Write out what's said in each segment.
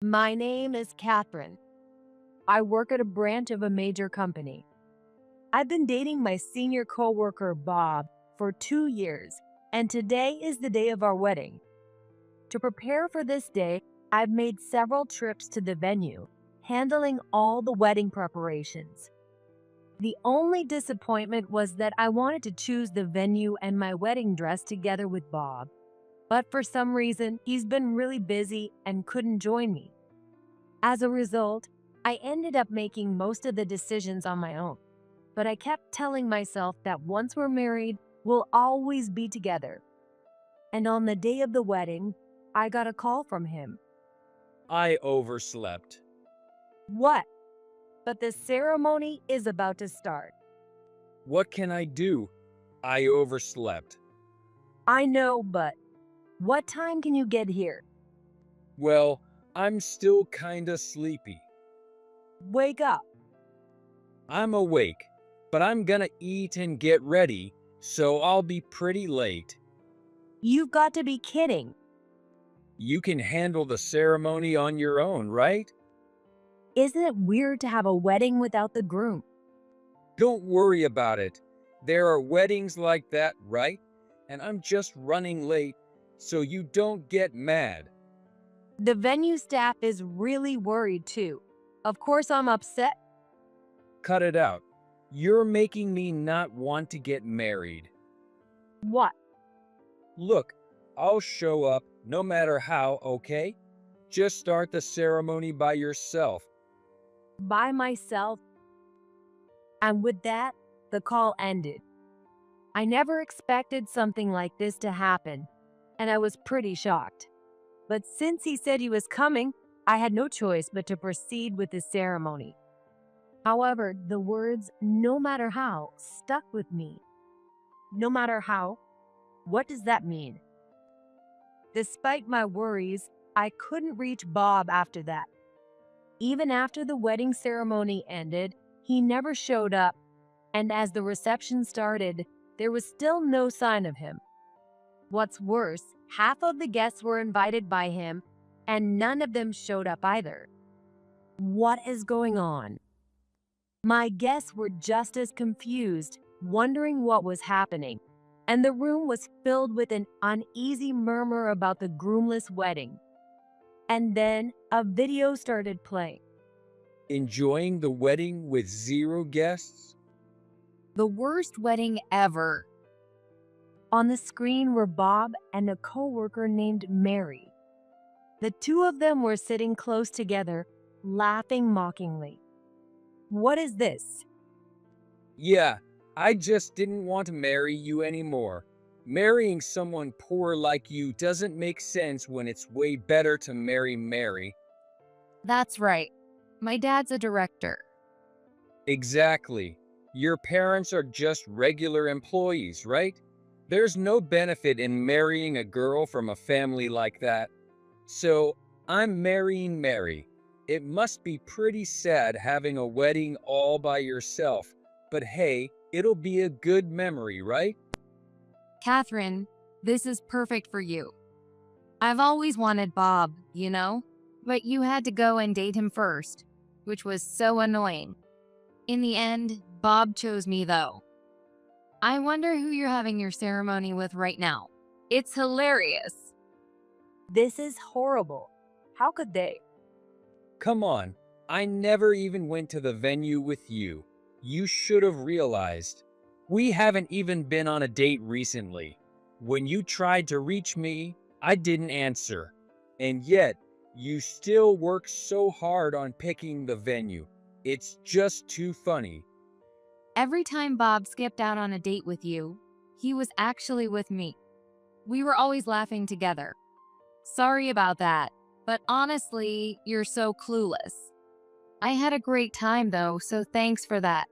My name is Catherine. I work at a branch of a major company. I've been dating my senior coworker, Bob, for 2 years, and today is the day of our wedding. To prepare for this day, I've made several trips to the venue, handling all the wedding preparations. The only disappointment was that I wanted to choose the venue and my wedding dress together with Bob, but for some reason, he's been really busy and couldn't join me. As a result, I ended up making most of the decisions on my own, but I kept telling myself that once we're married, we'll always be together. And on the day of the wedding, I got a call from him. I overslept. What? But the ceremony is about to start. What can I do? I overslept. I know, but what time can you get here? Well, I'm still kinda sleepy. Wake up. I'm awake, but I'm gonna eat and get ready, so I'll be pretty late. You've got to be kidding. You can handle the ceremony on your own, right? Isn't it weird to have a wedding without the groom? Don't worry about it. There are weddings like that, right? And I'm just running late, so you don't get mad. The venue staff is really worried too. Of course, I'm upset. Cut it out. You're making me not want to get married. What? Look, I'll show up no matter how, okay? Just start the ceremony by yourself. By myself? And with that, the call ended. I never expected something like this to happen, and I was pretty shocked. But since he said he was coming, I had no choice but to proceed with the ceremony. However, the words, no matter how, stuck with me. No matter how? What does that mean? Despite my worries, I couldn't reach Bob after that. Even after the wedding ceremony ended, he never showed up, and as the reception started, there was still no sign of him. What's worse, half of the guests were invited by him, and none of them showed up either. What is going on? My guests were just as confused, wondering what was happening, and the room was filled with an uneasy murmur about the groomless wedding. And then a video started playing. Enjoying the wedding with 0 guests? The worst wedding ever. On the screen were Bob and a coworker named Mary. The two of them were sitting close together, laughing mockingly. What is this? Yeah, I just didn't want to marry you anymore. Marrying someone poor like you doesn't make sense when it's way better to marry Mary. That's right. My dad's a director. Exactly. Your parents are just regular employees, right? There's no benefit in marrying a girl from a family like that. So, I'm marrying Mary. It must be pretty sad having a wedding all by yourself, but hey, it'll be a good memory, right? Catherine, this is perfect for you. I've always wanted Bob, but you had to go and date him first, which was so annoying. In the end, Bob chose me though. I wonder who you're having your ceremony with right now. It's hilarious. This is horrible. How could they? Come on, I never even went to the venue with you. You should have realized. We haven't even been on a date recently. When you tried to reach me, I didn't answer. And yet, you still work so hard on picking the venue. It's just too funny. Every time Bob skipped out on a date with you, he was actually with me. We were always laughing together. Sorry about that, but honestly, you're so clueless. I had a great time though, so thanks for that.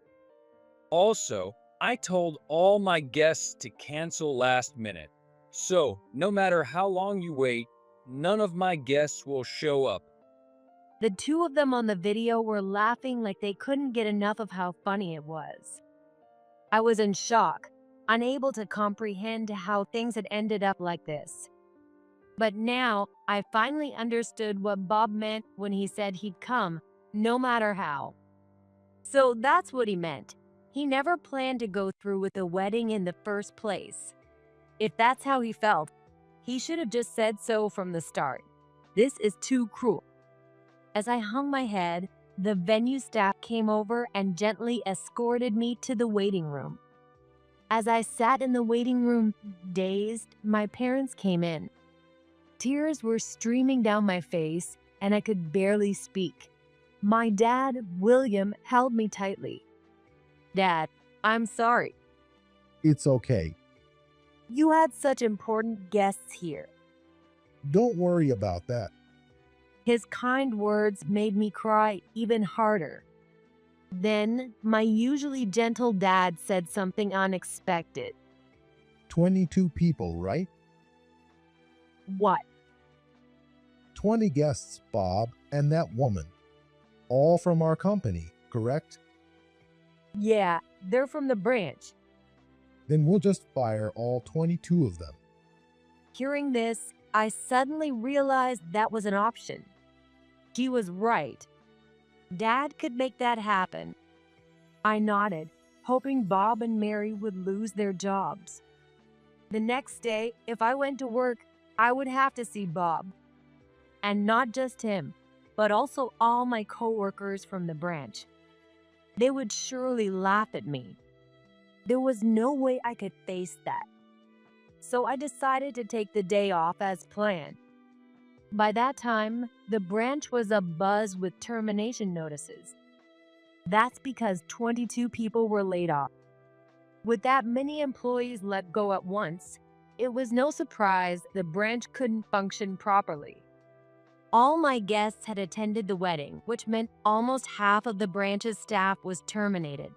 Also, I told all my guests to cancel last minute. So, no matter how long you wait, none of my guests will show up. The two of them on the video were laughing like they couldn't get enough of how funny it was. I was in shock, unable to comprehend how things had ended up like this. But now I finally understood what Bob meant when he said he'd come, no matter how. So that's what he meant. He never planned to go through with the wedding in the first place. If that's how he felt, he should have just said so from the start. This is too cruel. As I hung my head, the venue staff came over and gently escorted me to the waiting room. As I sat in the waiting room, dazed, my parents came in. Tears were streaming down my face, and I could barely speak. My dad, William, held me tightly. "Dad, I'm sorry. It's okay. You had such important guests here." Don't worry about that. His kind words made me cry even harder. Then, my usually gentle dad said something unexpected. 22 people, right? "What?" 20 guests, Bob, and that woman. All from our company, correct? "Yeah, they're from the branch." Then we'll just fire all 22 of them. Hearing this, I suddenly realized that was an option. He was right. Dad could make that happen. I nodded, hoping Bob and Mary would lose their jobs. The next day, if I went to work, I would have to see Bob. And not just him, but also all my coworkers from the branch. They would surely laugh at me. There was no way I could face that. So I decided to take the day off as planned. By that time, the branch was abuzz with termination notices. That's because 22 people were laid off. With that many employees let go at once, it was no surprise the branch couldn't function properly. All my guests had attended the wedding, which meant almost half of the branch's staff was terminated.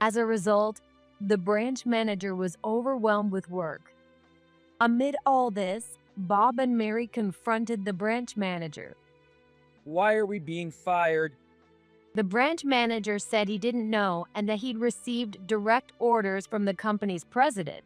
As a result, the branch manager was overwhelmed with work. Amid all this, Bob and Mary confronted the branch manager. Why are we being fired? The branch manager said he didn't know and that he'd received direct orders from the company's president.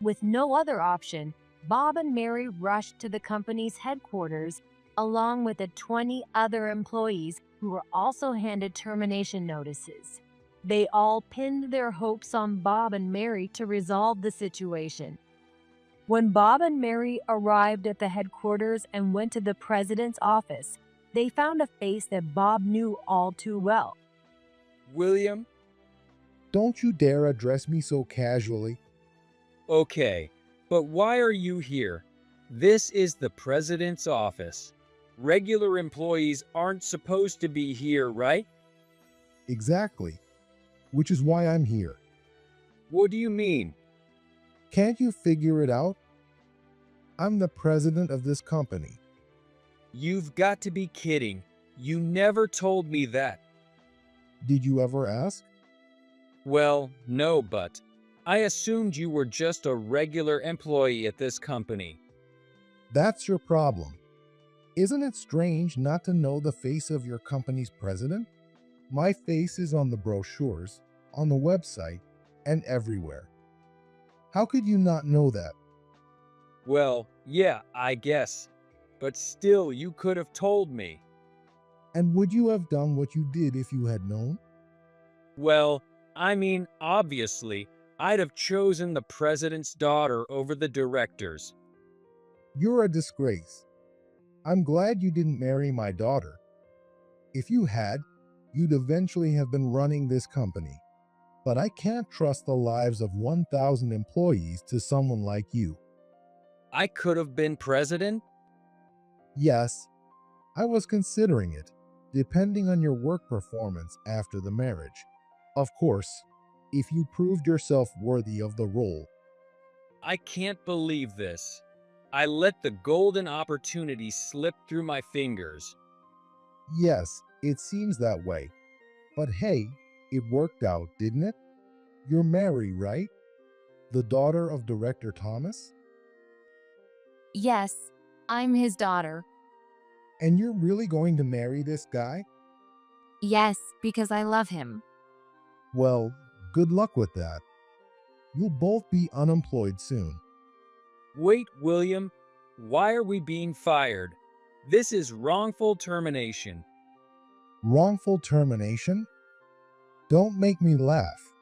With no other option, Bob and Mary rushed to the company's headquarters along with the 20 other employees who were also handed termination notices. They all pinned their hopes on Bob and Mary to resolve the situation. When Bob and Mary arrived at the headquarters and went to the president's office, they found a face that Bob knew all too well. William? Don't you dare address me so casually. Okay, but why are you here? This is the president's office. Regular employees aren't supposed to be here, right? Exactly. Which is why I'm here. What do you mean? Can't you figure it out? I'm the president of this company. You've got to be kidding. You never told me that. Did you ever ask? Well, no, but I assumed you were just a regular employee at this company. That's your problem. Isn't it strange not to know the face of your company's president? My face is on the brochures, on the website, and everywhere. How could you not know that? Well, yeah, I guess. But still, you could have told me. And would you have done what you did if you had known? Well, I mean, obviously, I'd have chosen the president's daughter over the director's. You're a disgrace. I'm glad you didn't marry my daughter. If you had, you'd eventually have been running this company. But I can't trust the lives of 1,000 employees to someone like you. I could have been president? Yes, I was considering it, depending on your work performance after the marriage. Of course, if you proved yourself worthy of the role. I can't believe this. I let the golden opportunity slip through my fingers. Yes, it seems that way. But hey, it worked out, didn't it? You're Mary, right? The daughter of Director Thomas? "Yes, I'm his daughter." And you're really going to marry this guy? "Yes, because I love him." Well, good luck with that. You'll both be unemployed soon. Wait, William, Why are we being fired? This is wrongful termination. Wrongful termination? Don't make me laugh.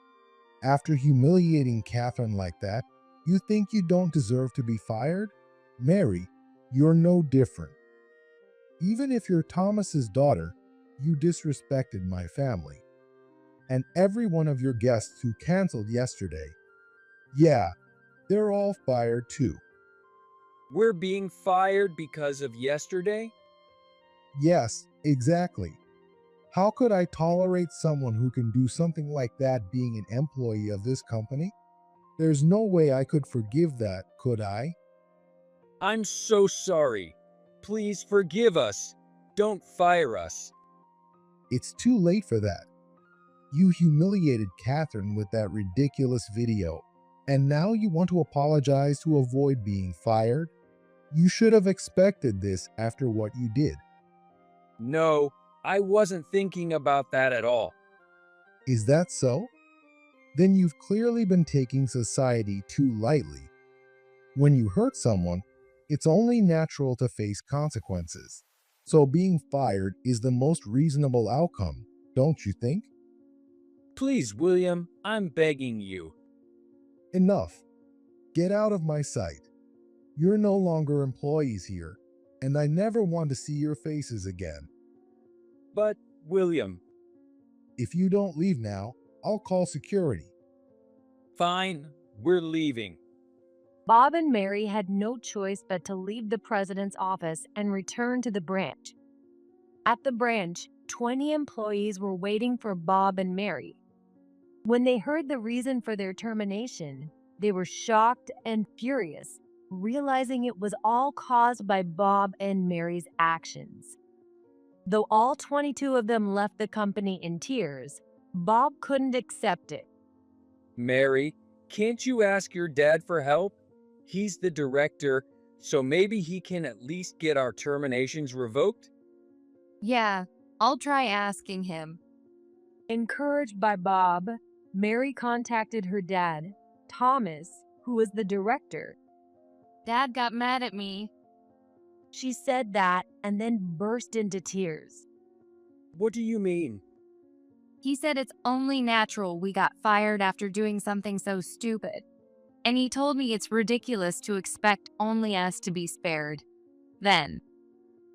After humiliating Catherine like that, you think you don't deserve to be fired? Mary, you're no different. Even if you're Thomas's daughter, you disrespected my family. And every one of your guests who canceled yesterday. Yeah, they're all fired too. We're being fired because of yesterday? Yes, exactly. How could I tolerate someone who can do something like that being an employee of this company? There's no way I could forgive that, could I? I'm so sorry. Please forgive us. Don't fire us. It's too late for that. You humiliated Catherine with that ridiculous video, and now you want to apologize to avoid being fired? You should have expected this after what you did. No, I wasn't thinking about that at all. Is that so? Then you've clearly been taking society too lightly. When you hurt someone, it's only natural to face consequences. So being fired is the most reasonable outcome, don't you think? Please, William, I'm begging you. Enough. Get out of my sight. You're no longer employees here, and I never want to see your faces again. But, William, If you don't leave now, I'll call security. fine, we're leaving. Bob and Mary had no choice but to leave the president's office and return to the branch. At the branch, 20 employees were waiting for Bob and Mary. When they heard the reason for their termination, they were shocked and furious, realizing it was all caused by Bob and Mary's actions. Though all 22 of them left the company in tears, Bob couldn't accept it. Mary, can't you ask your dad for help? He's the director, so maybe he can at least get our terminations revoked? Yeah, I'll try asking him. Encouraged by Bob, Mary contacted her dad, Thomas, who was the director. Dad got mad at me. She said that and then burst into tears. What do you mean? He said it's only natural we got fired after doing something so stupid. And he told me it's ridiculous to expect only us to be spared. Then,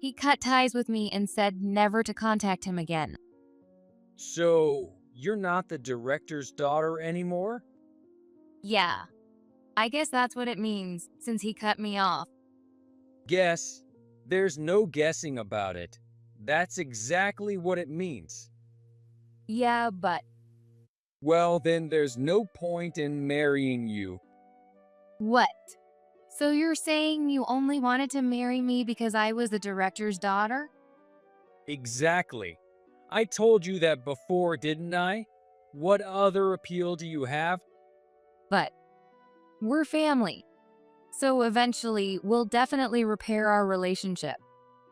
he cut ties with me and said never to contact him again. So, you're not the director's daughter anymore? Yeah, I guess that's what it means since he cut me off. Guess? There's no guessing about it. That's exactly what it means. Yeah, but Well, then there's no point in marrying you. What? So you're saying you only wanted to marry me because I was the director's daughter? Exactly. I told you that before, didn't I? What other appeal do you have? But we're family. So eventually, we'll definitely repair our relationship.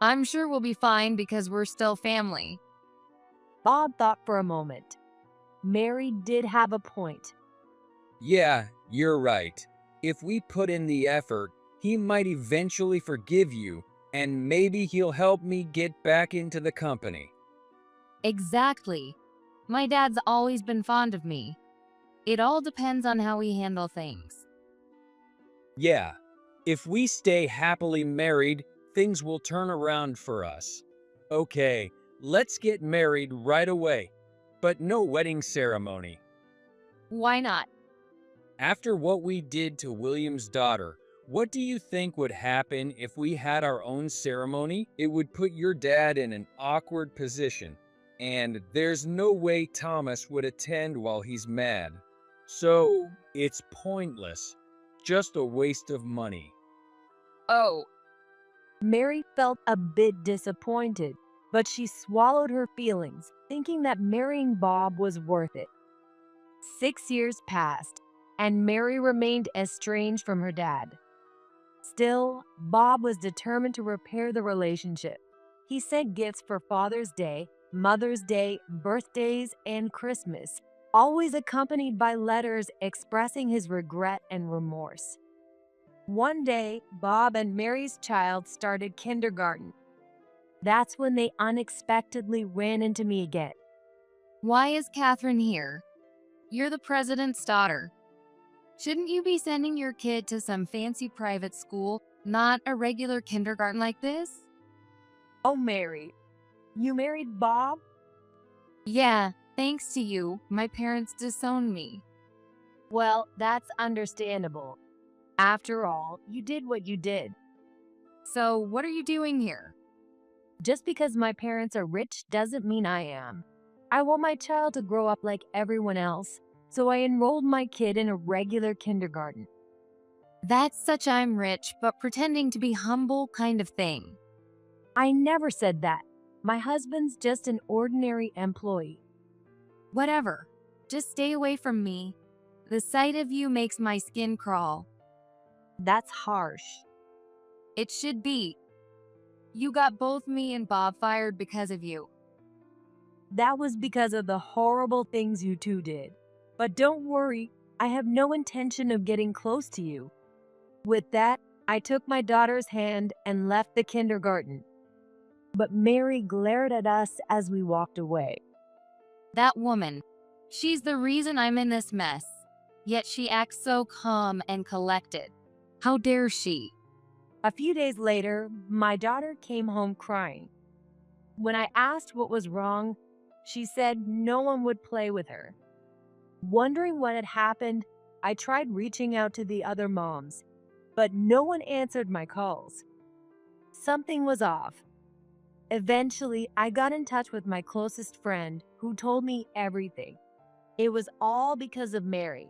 I'm sure we'll be fine because we're still family. Bob thought for a moment. Mary did have a point. Yeah, you're right. If we put in the effort, he might eventually forgive you, and maybe he'll help me get back into the company. Exactly. My dad's always been fond of me. It all depends on how we handle things. Yeah, if we stay happily married, things will turn around for us. Okay, let's get married right away, but no wedding ceremony. Why not? After what we did to William's daughter, what do you think would happen if we had our own ceremony? It would put your dad in an awkward position, and there's no way Thomas would attend while he's mad. So, it's pointless. Just a waste of money. Oh, Mary felt a bit disappointed, but she swallowed her feelings, thinking that marrying Bob was worth it. 6 years passed, and Mary remained estranged from her dad. Still, Bob was determined to repair the relationship. He sent gifts for Father's Day, Mother's Day, birthdays, and Christmas, always accompanied by letters expressing his regret and remorse. One day, Bob and Mary's child started kindergarten. That's when they unexpectedly ran into me again. Why is Catherine here? You're the president's daughter. Shouldn't you be sending your kid to some fancy private school, not a regular kindergarten like this? Oh, Mary, you married Bob? Yeah, thanks to you, my parents disowned me. Well, that's understandable. After all, you did what you did. So, what are you doing here? Just because my parents are rich doesn't mean I am. I want my child to grow up like everyone else, so I enrolled my kid in a regular kindergarten. That's such I'm rich, but pretending to be humble kind of thing. I never said that. My husband's just an ordinary employee. Whatever. Just stay away from me. The sight of you makes my skin crawl. That's harsh. It should be. You got both me and Bob fired because of you. That was because of the horrible things you two did. But don't worry, I have no intention of getting close to you. With that, I took my daughter's hand and left the kindergarten. But Mary glared at us as we walked away. That woman. She's the reason I'm in this mess. Yet she acts so calm and collected. How dare she? A few days later, my daughter came home crying. When I asked what was wrong, she said no one would play with her. Wondering what had happened, I tried reaching out to the other moms, but no one answered my calls. Something was off. Eventually, I got in touch with my closest friend who told me everything. It was all because of Mary.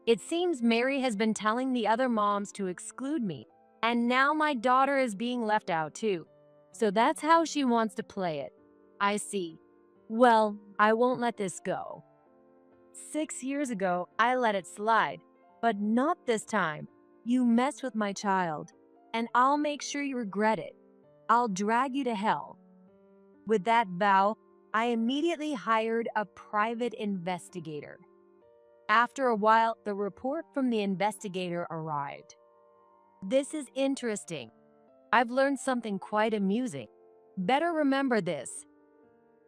It seems Mary has been telling the other moms to exclude me, and now my daughter is being left out too. So that's how she wants to play it. I see. Well, I won't let this go. 6 years ago, I let it slide, but not this time. You messed with my child, and I'll make sure you regret it. I'll drag you to hell. With that vow, I immediately hired a private investigator. After a while, the report from the investigator arrived. This is interesting. I've learned something quite amusing. Better remember this.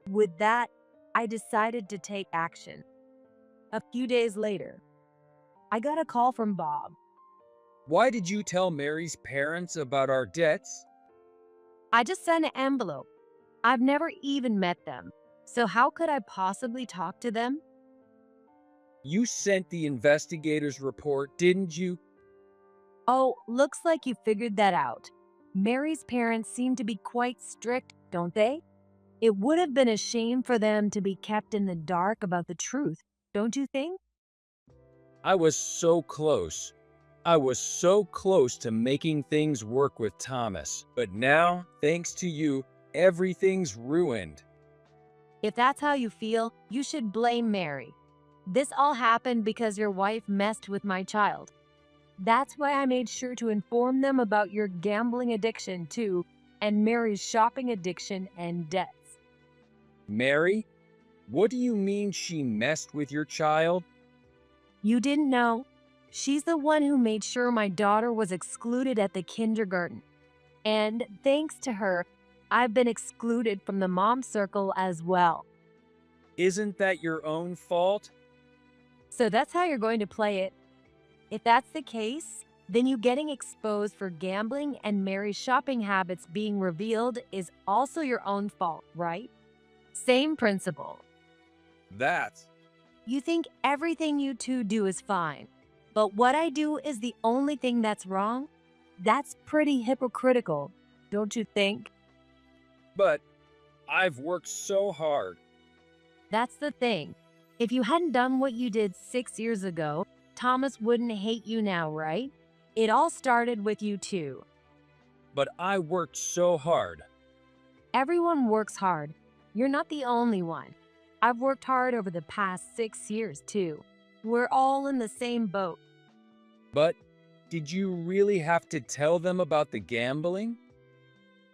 With that, I decided to take action. A few days later, I got a call from Bob. Why did you tell Mary's parents about our debts? I just sent an envelope. I've never even met them, so how could I possibly talk to them? You sent the investigator's report, didn't you? Oh, looks like you figured that out. Mary's parents seem to be quite strict, don't they? It would have been a shame for them to be kept in the dark about the truth, don't you think? I was so close. I was so close to making things work with Thomas, but now, thanks to you, everything's ruined. If that's how you feel, you should blame Mary. This all happened because your wife messed with my child. That's why I made sure to inform them about your gambling addiction too, and Mary's shopping addiction and debts. Mary? What do you mean she messed with your child? You didn't know? She's the one who made sure my daughter was excluded at the kindergarten. And thanks to her, I've been excluded from the mom circle as well. Isn't that your own fault? So that's how you're going to play it. If that's the case, then you getting exposed for gambling and Mary's shopping habits being revealed is also your own fault, right? Same principle. That's... You think everything you two do is fine, but what I do is the only thing that's wrong? That's pretty hypocritical, don't you think? But I've worked so hard. That's the thing. If you hadn't done what you did 6 years ago, Thomas wouldn't hate you now, right? It all started with you two. But I worked so hard. Everyone works hard. You're not the only one. I've worked hard over the past 6 years too. We're all in the same boat. But did you really have to tell them about the gambling?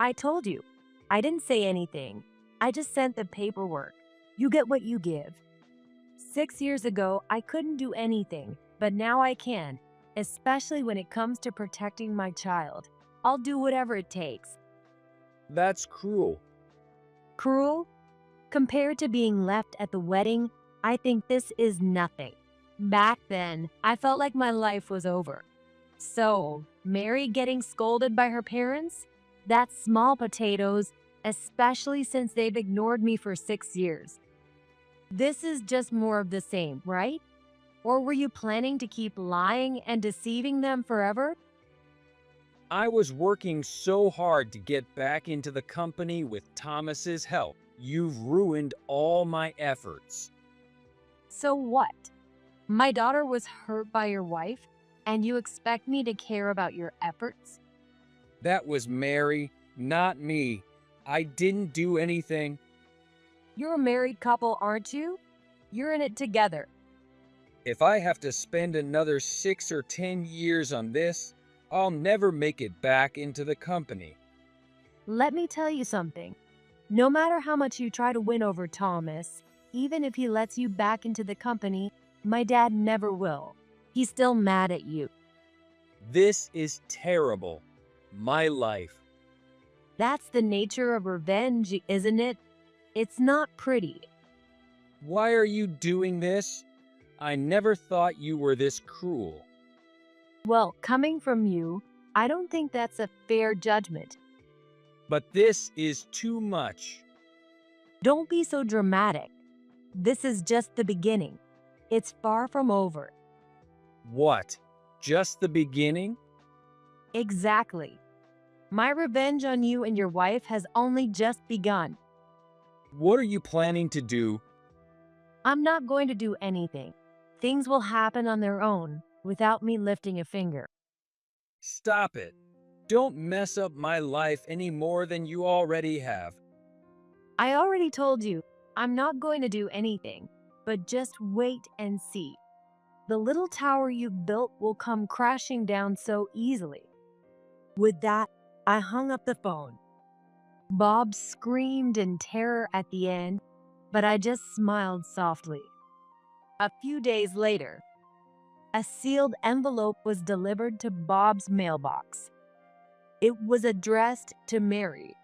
I told you. I didn't say anything. I just sent the paperwork. You get what you give. 6 years ago, I couldn't do anything, but now I can. especially when it comes to protecting my child. I'll do whatever it takes. That's cruel. Cruel? Compared to being left at the wedding, I think this is nothing. Back then, I felt like my life was over. So, Mary getting scolded by her parents? That's small potatoes, especially since they've ignored me for 6 years. This is just more of the same, right? Or were you planning to keep lying and deceiving them forever? I was working so hard to get back into the company with Thomas's help. You've ruined all my efforts. So what? My daughter was hurt by your wife, and you expect me to care about your efforts? That was Mary, not me. I didn't do anything. You're a married couple, aren't you? You're in it together. If I have to spend another 6 or 10 years on this, I'll never make it back into the company. Let me tell you something. No matter how much you try to win over Thomas, even if he lets you back into the company, my dad never will. He's still mad at you. This is terrible. My life. That's the nature of revenge, isn't it? It's not pretty. Why are you doing this? I never thought you were this cruel. Well, coming from you, I don't think that's a fair judgment. But this is too much. Don't be so dramatic. This is just the beginning. It's far from over. What? Just the beginning? Exactly. My revenge on you and your wife has only just begun. What are you planning to do? I'm not going to do anything. Things will happen on their own without me lifting a finger. Stop it. Don't mess up my life any more than you already have. I already told you, I'm not going to do anything, but just wait and see. The little tower you've built will come crashing down so easily. With that, I hung up the phone. Bob screamed in terror at the end, but I just smiled softly. A few days later, a sealed envelope was delivered to Bob's mailbox. It was addressed to Mary.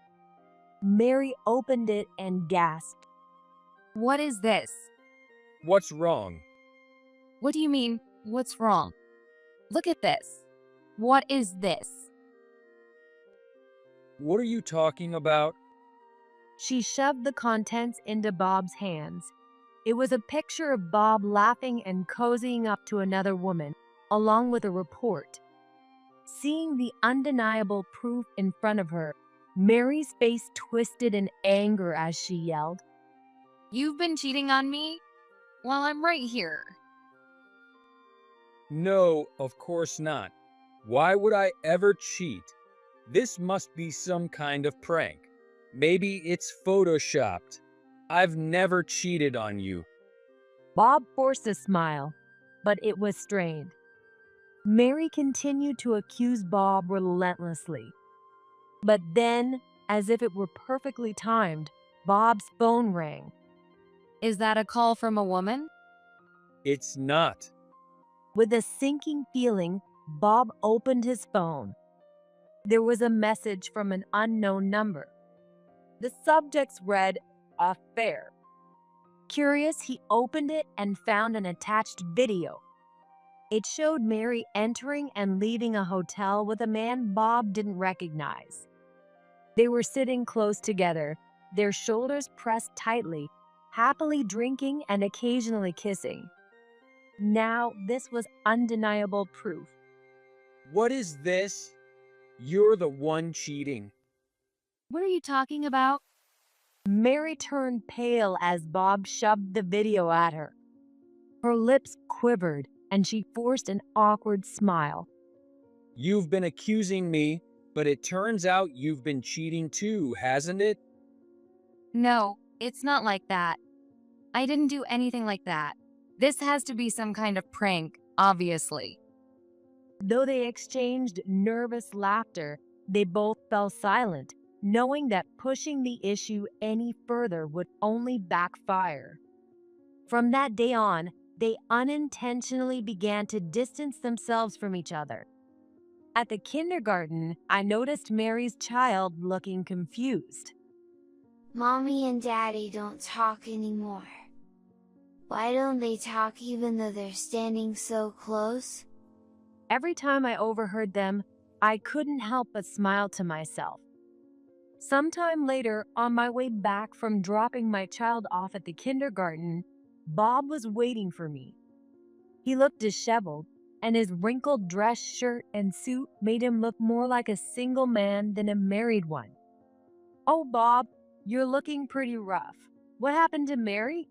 Mary opened it and gasped. What is this? What's wrong? What do you mean, what's wrong? Look at this. What is this? What are you talking about? She shoved the contents into Bob's hands. It was a picture of Bob laughing and cozying up to another woman, along with a report. Seeing the undeniable proof in front of her, Mary's face twisted in anger as she yelled, You've been cheating on me? Well, I'm right here. No, of course not. Why would I ever cheat? This must be some kind of prank. Maybe it's photoshopped. I've never cheated on you. Bob forced a smile, but it was strained. Mary continued to accuse Bob relentlessly. But then, as if it were perfectly timed, Bob's phone rang. Is that a call from a woman? It's not. With a sinking feeling, Bob opened his phone. There was a message from an unknown number. The subjects read, Affair. Curious, he opened it and found an attached video. It showed Mary entering and leaving a hotel with a man Bob didn't recognize. They were sitting close together, their shoulders pressed tightly, happily drinking and occasionally kissing. Now, this was undeniable proof. What is this? You're the one cheating. What are you talking about? Mary turned pale as Bob shoved the video at her. Her lips quivered and she forced an awkward smile. You've been accusing me, but it turns out you've been cheating too, hasn't it? No, it's not like that. I didn't do anything like that. This has to be some kind of prank, obviously. Though they exchanged nervous laughter, they both fell silent, knowing that pushing the issue any further would only backfire. From that day on, they unintentionally began to distance themselves from each other. At the kindergarten, I noticed Mary's child looking confused. Mommy and Daddy don't talk anymore. Why don't they talk even though they're standing so close? Every time I overheard them, I couldn't help but smile to myself. Sometime later, on my way back from dropping my child off at the kindergarten, Bob was waiting for me. He looked disheveled, and his wrinkled dress shirt and suit made him look more like a single man than a married one. "Oh, Bob, you're looking pretty rough. What happened to Mary?"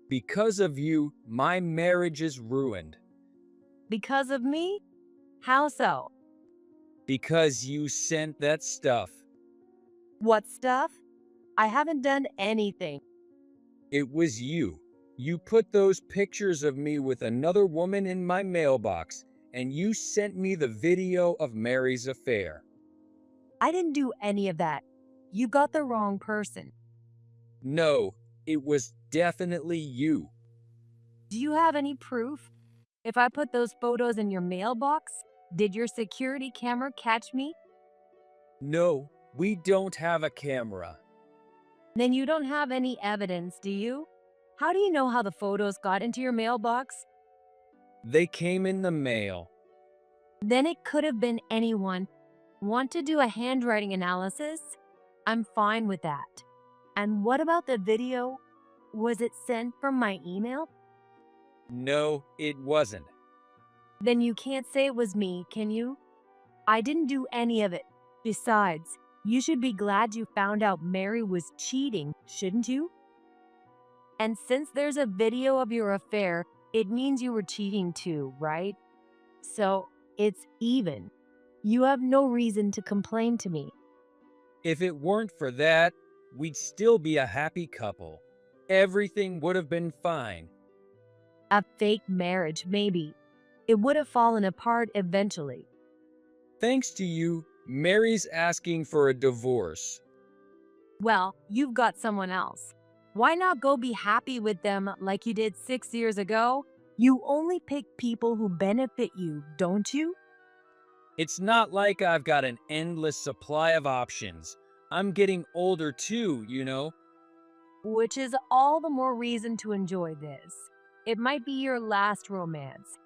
Because of you, my marriage is ruined. "Because of me? How so?" Because you sent that stuff. "What stuff? I haven't done anything." It was you. You put those pictures of me with another woman in my mailbox, and you sent me the video of Mary's affair. "I didn't do any of that. You got the wrong person." No, it was definitely you. "Do you have any proof? If I put those photos in your mailbox, did your security camera catch me?" No, we don't have a camera. "Then you don't have any evidence, do you? How do you know how the photos got into your mailbox?" They came in the mail. "Then it could have been anyone. Want to do a handwriting analysis? I'm fine with that. And what about the video? Was it sent from my email?" No, it wasn't. "Then you can't say it was me, can you? I didn't do any of it. Besides, you should be glad you found out Mary was cheating, shouldn't you? And since there's a video of your affair, it means you were cheating too, right? So it's even. You have no reason to complain to me." If it weren't for that, we'd still be a happy couple. Everything would have been fine. A fake marriage, maybe. It would have fallen apart eventually. Thanks to you, Mary's asking for a divorce. Well, you've got someone else. Why not go be happy with them like you did 6 years ago? You only pick people who benefit you, don't you? It's not like I've got an endless supply of options. I'm getting older too, you know. Which is all the more reason to enjoy this. It might be your last romance.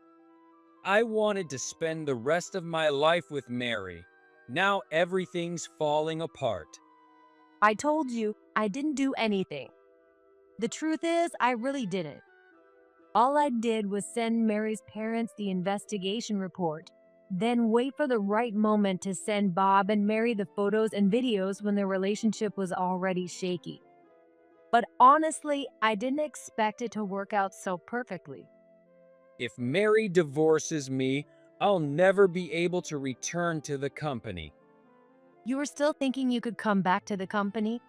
I wanted to spend the rest of my life with Mary. Now everything's falling apart. I told you I didn't do anything. The truth is, I really didn't. All I did was send Mary's parents the investigation report, then wait for the right moment to send Bob and Mary the photos and videos when their relationship was already shaky. But honestly, I didn't expect it to work out so perfectly. If Mary divorces me, I'll never be able to return to the company. You were still thinking you could come back to the company?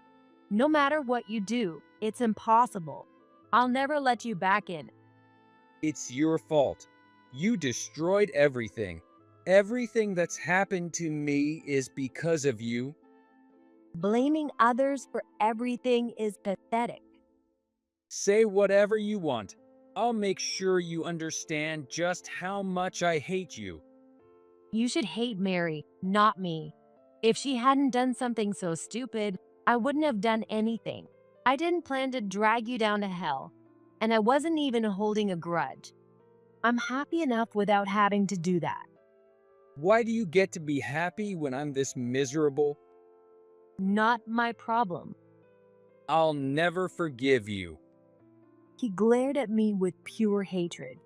No matter what you do, it's impossible. I'll never let you back in. It's your fault. You destroyed everything. Everything that's happened to me is because of you. Blaming others for everything is pathetic. Say whatever you want. I'll make sure you understand just how much I hate you. You should hate Mary, not me. If she hadn't done something so stupid, I wouldn't have done anything. I didn't plan to drag you down to hell, and I wasn't even holding a grudge. I'm happy enough without having to do that. Why do you get to be happy when I'm this miserable? Not my problem. I'll never forgive you. He glared at me with pure hatred.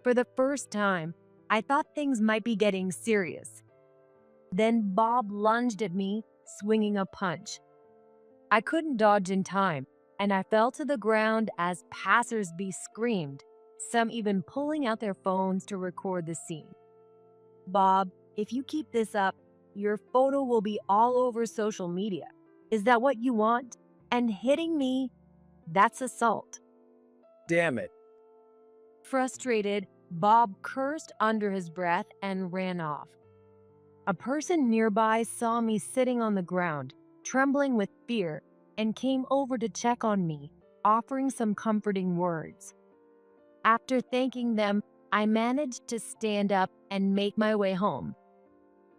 For the first time, I thought things might be getting serious. Then Bob lunged at me, swinging a punch. I couldn't dodge in time, and I fell to the ground as passers-by screamed, some even pulling out their phones to record the scene. "Bob, if you keep this up, your photo will be all over social media. Is that what you want? And hitting me, that's assault." Damn it. Frustrated, Bob cursed under his breath and ran off. A person nearby saw me sitting on the ground, trembling with fear, and came over to check on me, offering some comforting words. After thanking them, I managed to stand up and make my way home.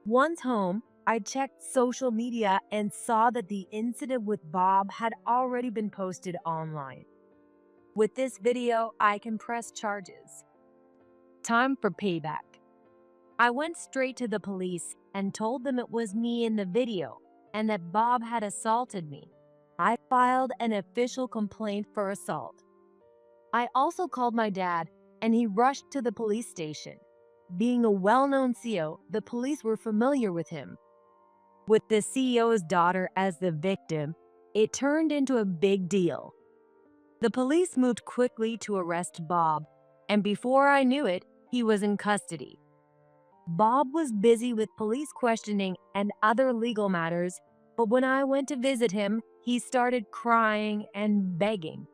Once home, I checked social media and saw that the incident with Bob had already been posted online. With this video, I can press charges. Time for payback. I went straight to the police and told them it was me in the video and that Bob had assaulted me. I filed an official complaint for assault. I also called my dad and he rushed to the police station. Being a well-known CEO, the police were familiar with him. With the CEO's daughter as the victim, it turned into a big deal. The police moved quickly to arrest Bob, and before I knew it, he was in custody. Bob was busy with police questioning and other legal matters, but when I went to visit him, he started crying and begging.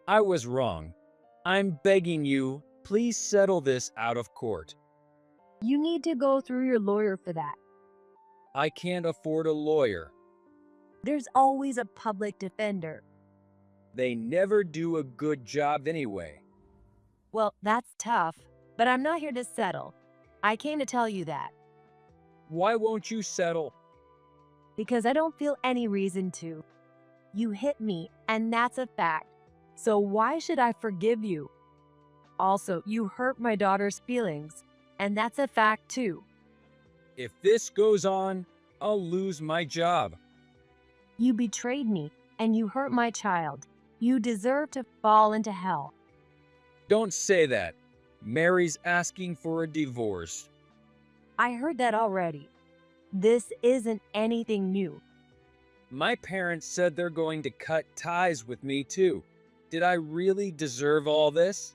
I was wrong. I'm begging you, please settle this out of court. You need to go through your lawyer for that. I can't afford a lawyer. There's always a public defender. They never do a good job anyway. Well, that's tough, but I'm not here to settle. I came to tell you that. Why won't you settle? Because I don't feel any reason to. You hit me, and that's a fact. So why should I forgive you? Also, you hurt my daughter's feelings, and that's a fact too. If this goes on, I'll lose my job. You betrayed me, and you hurt my child. You deserve to fall into hell. Don't say that. Mary's asking for a divorce. I heard that already. This isn't anything new. My parents said they're going to cut ties with me too. Did I really deserve all this?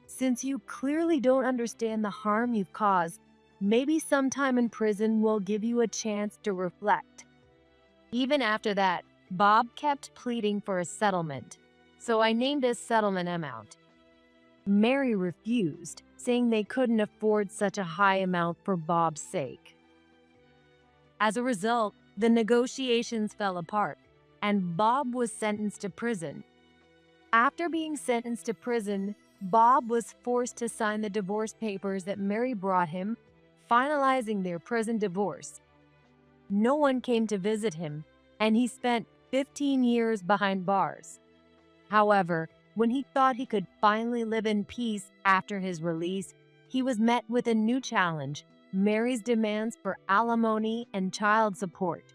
Since you clearly don't understand the harm you've caused, maybe some time in prison will give you a chance to reflect. Even after that, Bob kept pleading for a settlement, so I named a settlement amount. Mary refused, saying they couldn't afford such a high amount for Bob's sake. As a result, the negotiations fell apart, and Bob was sentenced to prison. After being sentenced to prison, Bob was forced to sign the divorce papers that Mary brought him, finalizing their prison divorce. No one came to visit him, and he spent 15 years behind bars. However, when he thought he could finally live in peace after his release, he was met with a new challenge: Mary's demands for alimony and child support.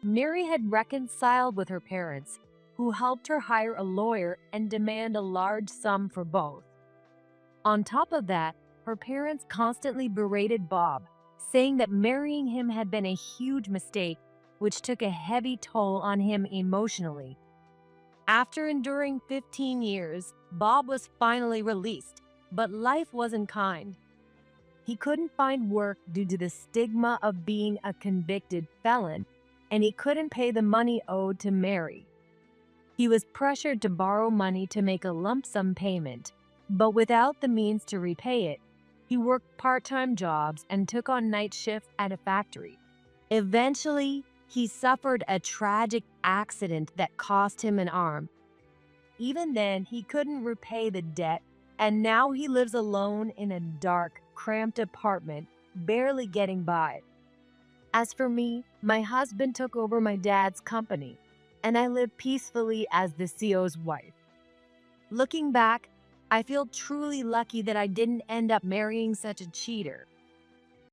Mary had reconciled with her parents, who helped her hire a lawyer and demand a large sum for both. On top of that, her parents constantly berated Bob, saying that marrying him had been a huge mistake, which took a heavy toll on him emotionally. After enduring 15 years, Bob was finally released, but life wasn't kind. He couldn't find work due to the stigma of being a convicted felon, and he couldn't pay the money owed to Mary. He was pressured to borrow money to make a lump sum payment, but without the means to repay it, he worked part-time jobs and took on night shifts at a factory. Eventually, he suffered a tragic accident that cost him an arm. Even then, he couldn't repay the debt, and now he lives alone in a dark, cramped apartment, barely getting by. As for me, my husband took over my dad's company, and I live peacefully as the CEO's wife. Looking back, I feel truly lucky that I didn't end up marrying such a cheater.